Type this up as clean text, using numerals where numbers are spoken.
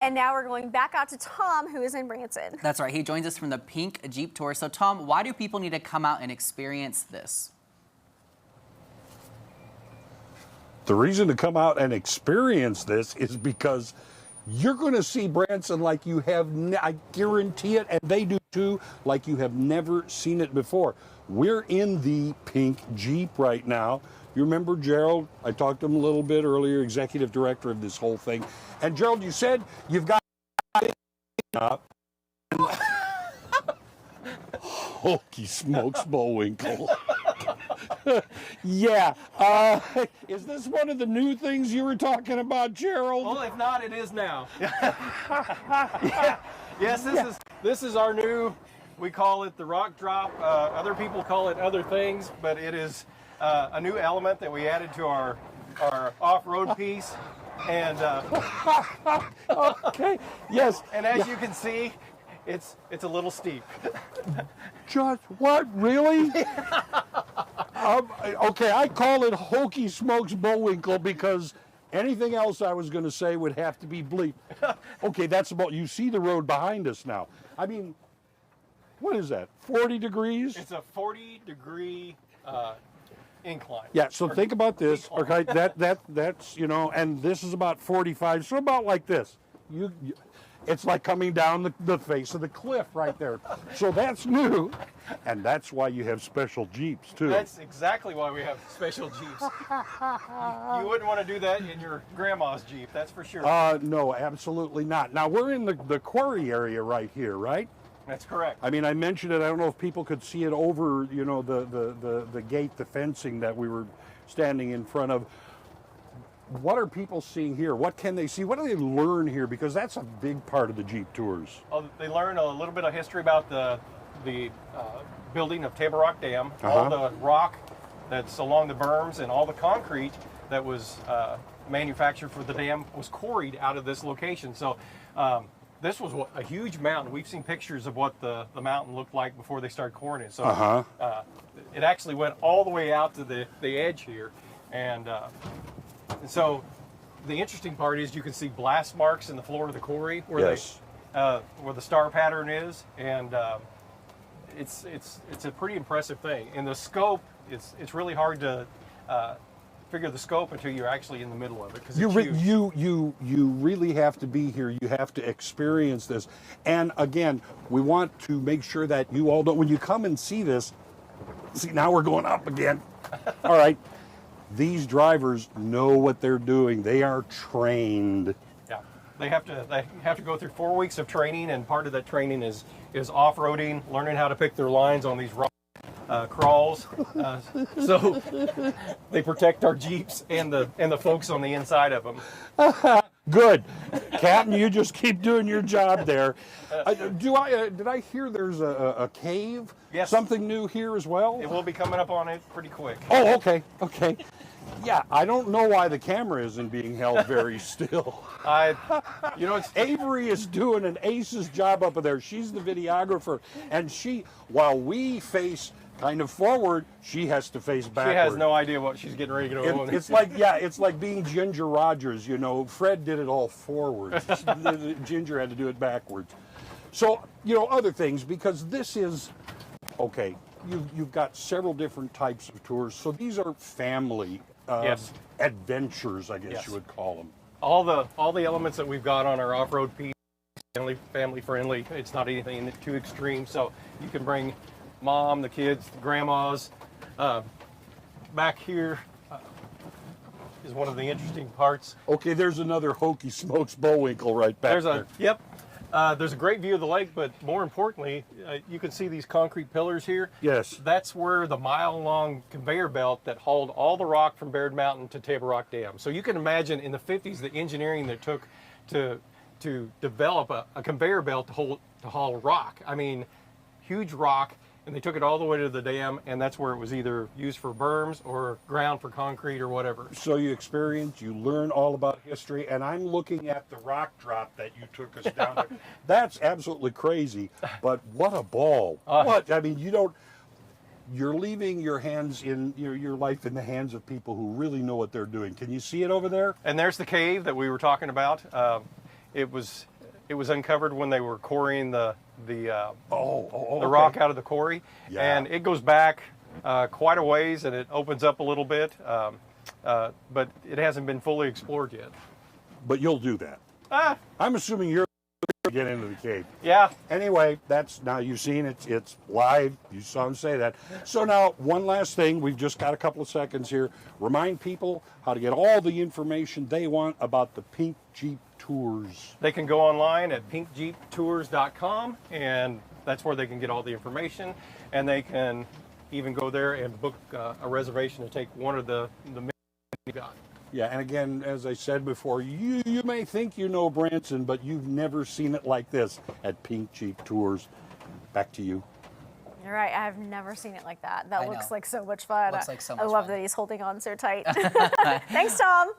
And now we're going back out to Tom, who is in Branson. That's right. He joins us from the Pink Jeep Tour. So, Tom, why do people need to come out and experience this? The reason to come out and experience this is because you're going to see Branson like you have, I guarantee it, and they do too, like you have never seen it before. We're in the Pink Jeep right now. You remember Gerald? I talked to him a little bit earlier, executive director of this whole thing. And Gerald, you said you've got up. Hokey smokes, Bullwinkle. Yeah. Is this one of the new things you were talking about, Gerald? Well, if not, it is now. Yes, this is our new. We call it the rock drop. Other people call it other things, but it is a new element that we added to our off-road piece. And okay. Yes. And as you can see, it's a little steep. Just what? Really? Okay, I call it Hokey Smokes Bullwinkle because anything else I was going to say would have to be bleep. Okay, that's about, you see the road behind us now. I mean, what is that, 40 degrees? It's a 40-degree incline. Yeah, so think about this, okay, that's, you know, and this is about 45, so about like this. It's like coming down the face of the cliff right there. So that's new, and that's why you have special Jeeps too. That's exactly why we have special Jeeps. You wouldn't want to do that in your grandma's Jeep, that's for sure. No, absolutely not. Now we're in the quarry area right here, right? That's correct. I mean, I mentioned it, I don't know if people could see it over, you know, the gate, the fencing that we were standing in front of. What are people seeing here? What can they see? What do they learn here? Because that's a big part of the Jeep tours. Oh, they learn a little bit of history about the building of Table Rock Dam, all the rock that's along the berms, and all the concrete that was manufactured for the dam was quarried out of this location. So this was a huge mountain. We've seen pictures of what the mountain looked like before they started quarrying it. So it actually went all the way out to the edge here. And so the interesting part is you can see blast marks in the floor of the quarry where where the star pattern is, and it's a pretty impressive thing. And the scope, it's really hard to figure the scope until you're actually in the middle of it, because you really have to be here. You have to experience this. And again, we want to make sure that you all know when you come and see this. See, now we're going up again. All right. These drivers know what they're doing. They are trained. Yeah, they have to go through 4 weeks of training, and part of that training is off-roading, learning how to pick their lines on these rock crawls. So they protect our Jeeps and the folks on the inside of them. Good, Captain. You just keep doing your job there. Did I hear there's a cave? Yes. Something new here as well? It will be coming up on it pretty quick. Oh, okay, okay. Yeah, I don't know why the camera isn't being held very still. Avery is doing an ace's job up there. She's the videographer, and while we face kind of forward, she has to face backward. She has no idea what she's getting ready to go on. It's like being Ginger Rogers, you know. Fred did it all forward. Ginger had to do it backwards. So, you know, other things, because this is, okay, you've got several different types of tours. So these are family adventures, I guess you would call them. All the elements that we've got on our off-road piece, family friendly. It's not anything too extreme, so you can bring Mom, the kids, the grandmas. Back here is one of the interesting parts. Okay, there's another Hokey Smokes Bullwinkle right back there. Yep. There's a great view of the lake, but more importantly, you can see these concrete pillars here. Yes. That's where the mile-long conveyor belt that hauled all the rock from Baird Mountain to Table Rock Dam. So you can imagine in the 50s the engineering that took to develop a conveyor belt to haul rock. I mean, huge rock. And they took it all the way to the dam, and that's where it was either used for berms or ground for concrete or whatever. So you experience, you learn all about history, and I'm looking at the rock drop that you took us down there. That's absolutely crazy, but what a ball. I mean, you're leaving your hands in your life in the hands of people who really know what they're doing. Can you see it over there? And there's the cave that we were talking about. It was It was uncovered when they were quarrying the Okay. rock out of the quarry, Yeah. and it goes back quite a ways, and it opens up a little bit, but it hasn't been fully explored yet. But you'll do that. I'm assuming you're going to get into the cave. Yeah. Anyway, now you've seen it. It's live. You saw him say that. So now, one last thing. We've just got a couple of seconds here. Remind people how to get all the information they want about the Pink Jeep Tours. They can go online at pinkjeeptours.com, and that's where they can get all the information. And they can even go there and book a reservation to take one of the you got. Yeah, and again, as I said before, you may think you know Branson, but you've never seen it like this at Pink Jeep Tours. Back to you. You're right. I've never seen it like that. That I looks know. like so much fun. Looks like so I much love fun. that he's holding on so tight. Thanks, Tom.